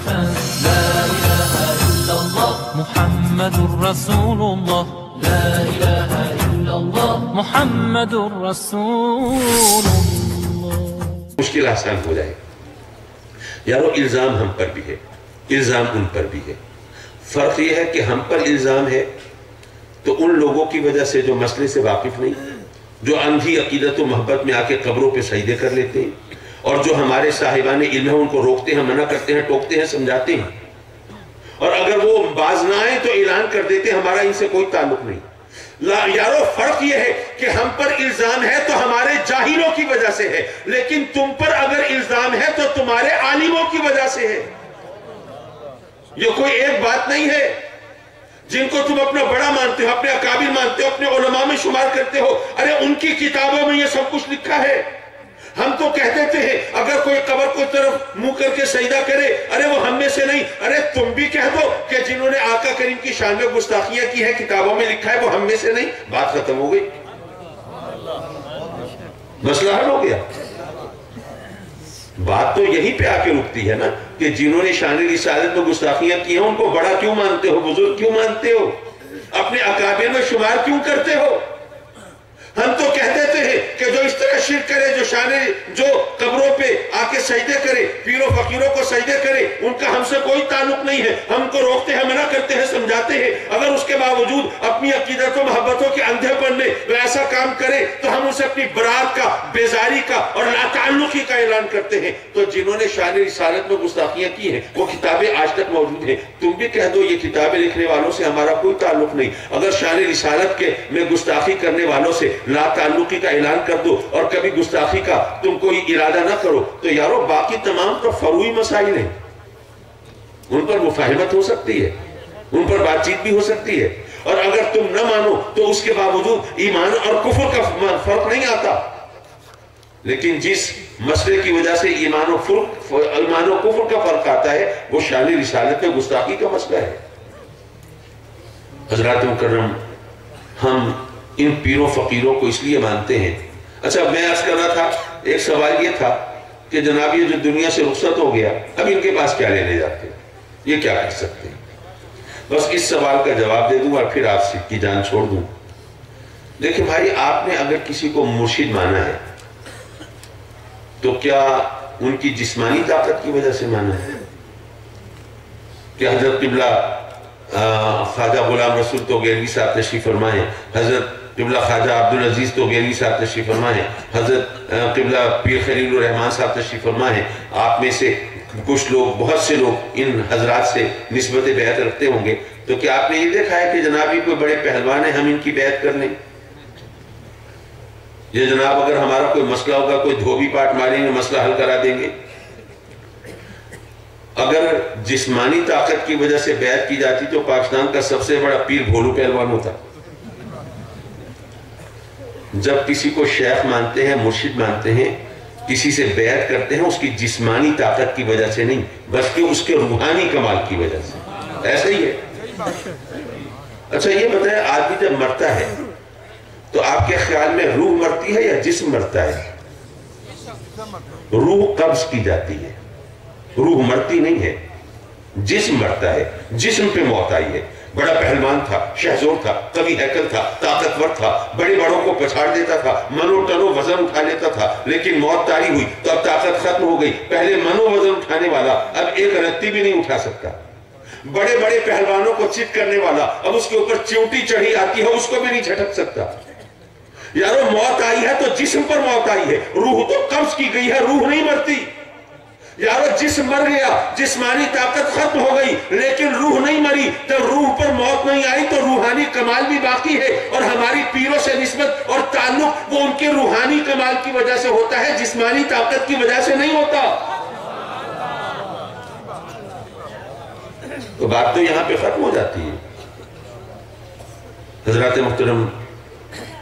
لا إله إلا الله محمد رسول الله لا إله إلا الله محمد رسول الله. مشکل آسان ہو جائے. یارو الزام ہم پر بھی ہے، الزام ان پر بھی ہے. فرق یہ ہے کہ ہم پر الزام ہے تو ان لوگوں کی وجہ سے جو مسئلے سے واقف نہیں، جو اندھی عقیدت و محبت میں آ کے قبروں پہ سجدے کر لیتے ہیں، اور جو ہمارے صاحبان علم ہیں ان کو روکتے ہیں، منع کرتے ہیں، ٹوکتے ہیں، سمجھاتے ہیں، اور اگر وہ باز نہ آئیں تو اعلان کر دیتے ہیں ہمارا ان سے کوئی تعلق نہیں. یارو فرق یہ ہے کہ ہم پر الزام ہے تو ہمارے جاہلوں کی وجہ سے ہے، لیکن تم پر اگر الزام ہے تو تمہارے عالموں کی وجہ سے ہے. یہ کوئی ایک بات نہیں ہے. جن کو تم اپنا بڑا مانتے ہو، اپنے اکابر مانتے ہو، اپنے علماء میں شمار کرتے ہو، ارے ان کی کتابوں میں یہ سب کچھ لکھا ہے. ہم تو کہہ دیتے ہیں اگر کوئی قبر کو طرف منہ کر کے سجدہ کرے، ارے وہ ہم میں سے نہیں. ارے تم بھی کہہ دو کہ جنہوں نے آقا کریم کی شان میں گستاخیاں کی ہیں کتابوں میں لکھا ہے وہ ہم میں سے نہیں. بات ختم ہو گئی، مسئلہ حل ہو گیا. بات تو یہیں پہ آ کے رکتی ہے نا کہ جنہوں نے شان رسالت میں گستاخیاں کی ہیں ان کو بڑا کیوں مانتے ہو، بزرگ کیوں مانتے ہو، اپنے اکابر میں شمار کیوں کرتے ہو. ہم تو کہہ دیتے ہیں کہ جو اس طرح شرک کرے، جو قبروں پہ آ کے سجدے کرے، پیر و فقیروں کو سجدے کرے، ان کا ہم سے کوئی تعلق نہیں ہے. ہم کو روکتے ہیں، منع کرتے ہیں، سمجھاتے ہیں. اگر اس کے باوجود اپنی عقیدت و محبتوں کے اندھے پن میں وہ ایسا کام کرے تو ہم اسے اپنی برات کا، بیزاری کا اور لا تعلقی کا اعلان کرتے ہیں. تو جنہوں نے شان رسالت میں گستاخیاں کی ہیں وہ کتابیں آج تک موجود ہیں. تم بھی کہہ دو یہ کتابیں لکھنے والوں سے ہمارا کوئی تعلق نہیں. اگر شان رسالت کے میں گستاخی کرنے والوں سے لا تعلقی کا اعلان کر دو اور کبھی گستاخی کا تم کوئی ارادہ نہ کرو تو یارو باقی تمام تو فروعی مسائل ہیں، ان پر مفاہمت ہو سکتی ہے، ان پر بات چیت بھی ہو سکتی ہے. اور اگر تم نہ مانو تو اس کے باوجود ایمان اور کفر کا فرق نہیں آتا. لیکن جس مسئلے کی وجہ سے ایمان و کفر کا فرق آتا ہے وہ شان رسالت میں گستاخی کا مسئلہ ہے. حضرات مکرم، ہم ان پیروں فقیروں کو اس لیے مانتے ہیں. اچھا میں عرض کر رہا تھا، ایک سوال یہ تھا کہ جناب یہ جو دنیا سے رخصت ہو گیا اب ان کے پاس کیا لینے جاتے ہیں، یہ کیا کر سکتے ہیں؟ بس اس سوال کا جواب دے دوں اور پھر آپ کی جان چھوڑ دوں. دیکھیں بھائی، آپ نے اگر کسی کو مرشد مانا ہے تو کیا ان کی جسمانی طاقت کی وجہ سے مانا ہے؟ کہ حضرت قبلہ خواجہ غلام رسول تو گیلوی صاحب تشریف فرمائیں، حضرت قبلہ خواجہ عبدالعزیز تو گیلوی صاحب تشریف فرمائیں، حضرت قبلہ پیر خلیل الرحمان صاحب تشریف فرمائیں. آپ میں سے کچھ لوگ، بہت سے لوگ ان حضرات سے نسبت بیعت رکھتے ہوں گے، تو کیا آپ نے یہ دیکھا ہے کہ جناب یہ کوئی بڑے پہلوان ہیں ہم ان کی بیعت کر لیں؟ یہ جناب اگر ہمارا کوئی مسئلہ ہوگا کوئی دھوبی پاٹ ماریں گے مسئلہ حل کرا دیں گے؟ اگر جسمانی طاقت کی وجہ سے بیعت کی جاتی تو پاکستان کا سب سے بڑا پیر بھولو پہلوان ہوتا. جب کسی کو شیخ مانتے ہیں، مرشد مانتے ہیں، کسی سے بیعت کرتے ہیں اس کی جسمانی طاقت کی وجہ سے نہیں بلکہ اس کے روحانی کمال کی وجہ سے. ایسا ہی ہے. اچھا یہ بتائیں، آدمی جب مرتا ہے تو آپ کے خیال میں روح مرتی ہے یا جسم مرتا ہے؟ روح قبض کی جاتی ہے، روح مرتی نہیں ہے، جسم مرتا ہے. جسم پہ موت آئی ہے. بڑا پہلوان تھا، شہزور تھا، قوی ہیکل تھا، طاقتور تھا، بڑے بڑوں کو پچھاڑ دیتا تھا، منو ٹنو وزن اٹھا لیتا تھا، لیکن موت طاری ہوئی تو اب طاقت ختم ہو گئی. پہلے منو وزن اٹھانے والا اب ایک رتی بھی نہیں اٹھا سکتا. بڑے بڑے پہلوانوں کو چت کرنے والا اب اس کے اوپر چیونٹی چڑھی آتی ہے اس کو بھی نہیں جھٹک سکتا. یارو موت آئی ہے تو جسم پر موت آئی ہے، روح تو قبض کی گئی ہے، روح نہیں مرتی. یارو جسم مر گیا، جسمانی طاقت ختم ہو گئی لیکن روح نہیں مری. جب روح پر موت نہیں آئی تو روحانی کمال بھی باقی ہے، اور ہماری پیروں سے نسبت اور تعلق وہ ان کے روحانی کمال کی وجہ سے ہوتا ہے، جسمانی طاقت کی وجہ سے نہیں ہوتا. تو بات تو یہاں پہ ختم ہو جاتی ہے. حضرات محترم،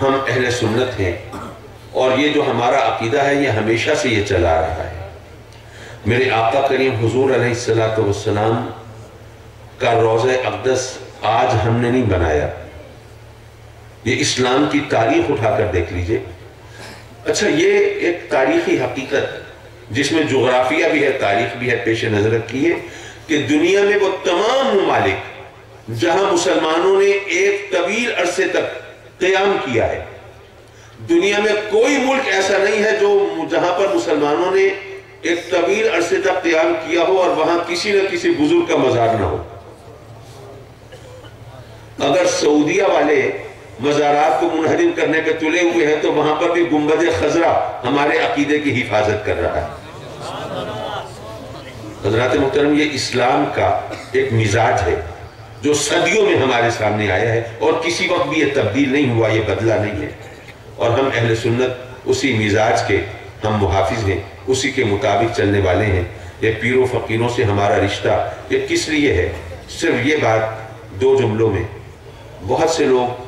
ہم اہل سنت ہیں اور یہ جو ہمارا عقیدہ ہے یہ ہمیشہ سے یہ چلا رہا ہے. میرے آقا کریم حضور علیہ السلام کا روضہ اقدس آج ہم نے نہیں بنایا. یہ اسلام کی تاریخ اٹھا کر دیکھ لیجئے. اچھا یہ ایک تاریخی حقیقت جس میں جغرافیہ بھی ہے، تاریخ بھی ہے، پیش نظر رکھیے کہ دنیا میں وہ تمام ممالک جہاں مسلمانوں نے ایک طویل عرصے تک قیام کیا ہے، دنیا میں کوئی ملک ایسا نہیں ہے جہاں پر مسلمانوں نے ایک طویل عرصے تک قیام کیا ہو اور وہاں کسی نہ کسی بزرگ کا مزار نہ ہو۔ اگر سعودیہ والے مزارات کو منہدم کرنے پہ تلے ہوئے ہیں تو وہاں پر بھی گنبد خضرا ہمارے عقیدے کی حفاظت کر رہا ہے۔ حضرات محترم، یہ اسلام کا ایک مزاج ہے جو صدیوں میں ہمارے سامنے آیا ہے اور کسی وقت بھی یہ تبدیل نہیں ہوا، یہ بدلا نہیں ہے، اور ہم اہل سنت اسی مزاج کے ہم محافظ ہیں، اسی کے مطابق چلنے والے ہیں۔ یہ پیر و فقیروں سے ہمارا رشتہ یہ کس لیے ہے؟ صرف یہ بات دو جملوں میں۔ بہت سے لوگ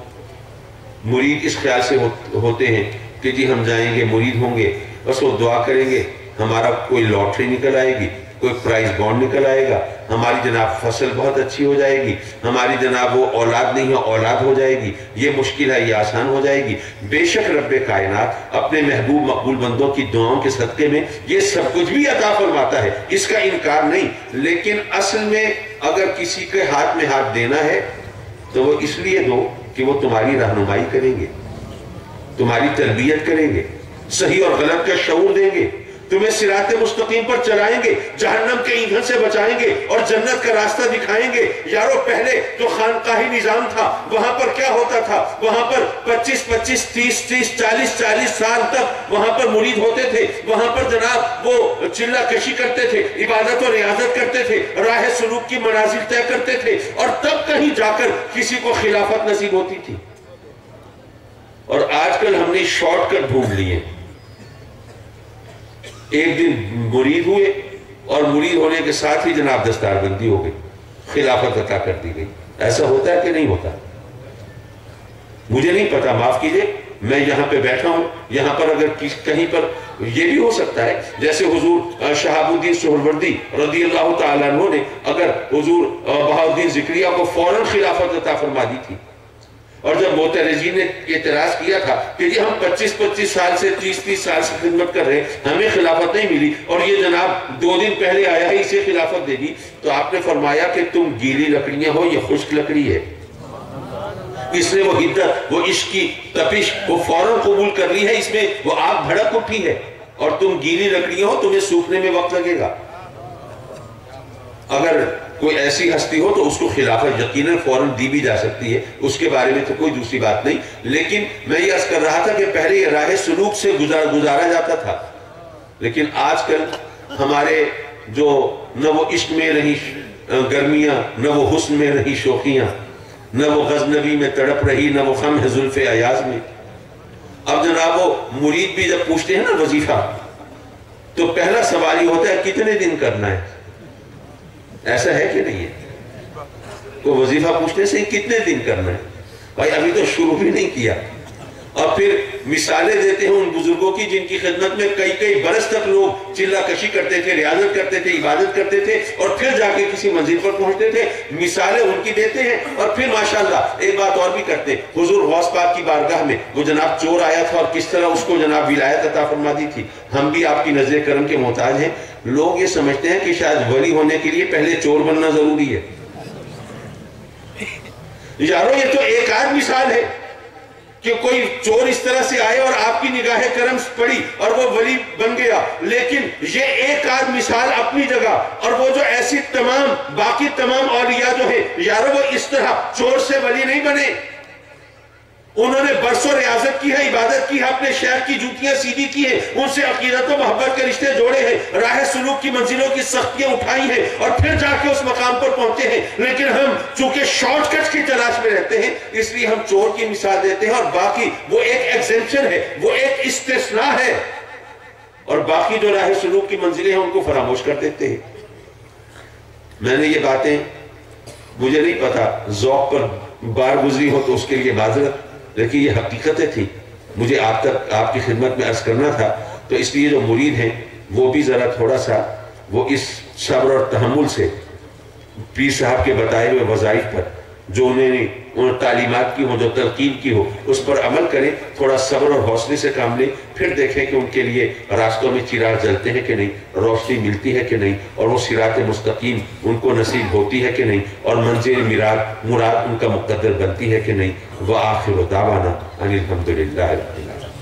مرید اس خیال سے ہوتے ہیں کہ جی ہم جائیں گے، مرید ہوں گے، بس وہ دعا کریں گے، ہمارا کوئی لاٹری نکل آئے گی، کوئی پرائز بانڈ نکل آئے گا، ہماری جناب فصل بہت اچھی ہو جائے گی، ہماری جناب وہ اولاد نہیں ہے اولاد ہو جائے گی، یہ مشکل ہے یہ آسان ہو جائے گی۔ بے شک رب کائنات اپنے محبوب مقبول بندوں کی دعاؤں کے صدقے میں یہ سب کچھ بھی عطا فرماتا ہے، اس کا انکار نہیں، لیکن اصل میں اگر کسی کے ہاتھ میں ہاتھ دینا ہے تو وہ اس لیے دو کہ وہ تمہاری رہنمائی کریں گے، تمہاری تربیت کریں گے، صحیح اور غلط کا شعور دیں گے، تمہیں صراط مستقیم پر چلائیں گے، جہنم کے ایندھن سے بچائیں گے اور جنت کا راستہ دکھائیں گے۔ یارو پہلے جو خانقاہی نظام تھا وہاں پر کیا ہوتا تھا؟ وہاں پر 25 30 40 سال تک وہاں پر مرید ہوتے تھے، وہاں پر جناب وہ چلہ کشی کرتے تھے، عبادت و ریاضت کرتے تھے، راہ سلوک کی منازل طے کرتے تھے، اور تب کہیں جا کر کسی کو خلافت نصیب ہوتی تھی۔ اور آج کل ہم نے شارٹ کٹ ڈھونڈ لیے، ایک دن مرید ہوئے اور مرید ہونے کے ساتھ ہی جناب دستار بندی ہو گئی، خلافت عطا کر دی گئی۔ ایسا ہوتا ہے کہ نہیں ہوتا؟ مجھے نہیں پتا، معاف کیجئے، میں یہاں پہ بیٹھا ہوں، یہاں پر اگر کہیں پر یہ بھی ہو سکتا ہے جیسے حضور شہاب الدین سہروردی رضی اللہ تعالیٰ عنہ نے اگر حضور بہاؤالدین ذکریہ کو فوراً خلافت عطا فرما دی تھی، اور جب معترضین نے اعتراض کیا تھا کہ جی ہم 25 سال سے 30 سال سے خدمت کر رہے ہیں، ہمیں خلافت نہیں ملی، اور یہ جناب 2 دن پہلے آیا ہے اسے خلافت دے دی، تو آپ نے فرمایا کہ تم گیلی لکڑیاں ہو، یہ خشک لکڑی ہے۔ اس نے وہ حدت، وہ عشق کی تپش وہ فوراً قبول کر لی ہے، اس میں وہ آگ بھڑک اٹھی ہے، اور تم گیلی لکڑیاں ہو، تمہیں سوکھنے میں وقت لگے گا۔ اگر کوئی ایسی ہستی ہو تو اس کو خلافت یقیناً فوراً دی بھی جا سکتی ہے، اس کے بارے میں تو کوئی دوسری بات نہیں، لیکن میں یہ عرض کر رہا تھا کہ پہلے یہ راہ سلوک سے گزارا جاتا تھا، لیکن آج کل ہمارے جو نہ وہ عشق میں رہی گرمیاں، نہ وہ حسن میں رہی شوخیاں، نہ وہ غزنوی میں تڑپ رہی، نہ وہ خم ہے زلف ایاز میں۔ اب جناب وہ مرید بھی جب پوچھتے ہیں نا وظیفہ، تو پہلا سوال یہ ہوتا ہے کتنے دن کرنا ہے؟ ایسا ہے کہ نہیں ہے؟ کوئی وظیفہ پوچھنے سے کتنے دن کرنا ہے؟ بھائی ابھی تو شروع بھی نہیں کیا، اور پھر مثالیں دیتے ہیں ان بزرگوں کی جن کی خدمت میں کئی برس تک لوگ چلہ کشی کرتے تھے، ریاضت کرتے تھے، عبادت کرتے تھے، اور پھر جا کے کسی منزل پر پہنچتے تھے۔ مثالیں ان کی دیتے ہیں، اور پھر ماشاءاللہ ایک بات اور بھی کرتے ہیں، حضور غوث پاک کی بارگاہ میں وہ جناب چور آیا تھا اور کس طرح اس کو جناب ولایت عطا فرما دی تھی۔ ہم بھی آپ کی نظر کرم کے محتاج ہیں۔ لوگ یہ سمجھتے ہیں کہ شاید ولی ہونے کے لیے پہلے چور بننا ضروری ہے۔ یارو یہ تو ایک آدھ مثال ہے کہ کوئی چور اس طرح سے آئے اور آپ کی نگاہ کرم پڑی اور وہ ولی بن گیا، لیکن یہ ایک آدھ مثال اپنی جگہ، اور وہ جو ایسی باقی تمام اولیاء جو ہیں یارو وہ اس طرح چور سے ولی نہیں بنے۔ انہوں نے برسوں ریاضت کی ہے، عبادت کی ہے، اپنے شیخ کی جوتیاں سیدھی کی ہیں، ان سے عقیدت و محبت کے رشتے جوڑے ہیں، راہ سلوک کی منزلوں کی سختیاں اٹھائی ہیں، اور پھر جا کے اس مقام پر پہنچے ہیں۔ لیکن ہم چونکہ شارٹ کٹ کی تلاش میں رہتے ہیں، اس لیے ہم چور کی مثال دیتے ہیں، اور باقی وہ ایک ایگزمپشن ہے، وہ ایک استثناء ہے، اور باقی جو راہ سلوک کی منزلیں ہیں ان کو فراموش کر دیتے ہیں۔ میں نے یہ باتیں مجھے نہیں پتا ذوق پر بار گزری ہو تو اس کے لیے معذرت، لیکن یہ حقیقتیں تھی، مجھے آپ تک آپ کی خدمت میں عرض کرنا تھا، تو اس لیے جو مرید ہیں وہ بھی ذرا تھوڑا سا وہ اس صبر اور تحمل سے پیر صاحب کے بتائے ہوئے وظائف پر جو انہیں ان تعلیمات کی ہو، جو تلقین کی ہو، اس پر عمل کریں، تھوڑا صبر اور حوصلے سے کام لیں، پھر دیکھیں کہ ان کے لیے راستوں میں چراغ جلتے ہیں کہ نہیں، روشنی ملتی ہے کہ نہیں، اور وہ صراط مستقیم ان کو نصیب ہوتی ہے کہ نہیں، اور منزل مراد ان کا مقدر بنتی ہے کہ نہیں۔ وآخر دعوانا ان الحمدللہ رب العالمین۔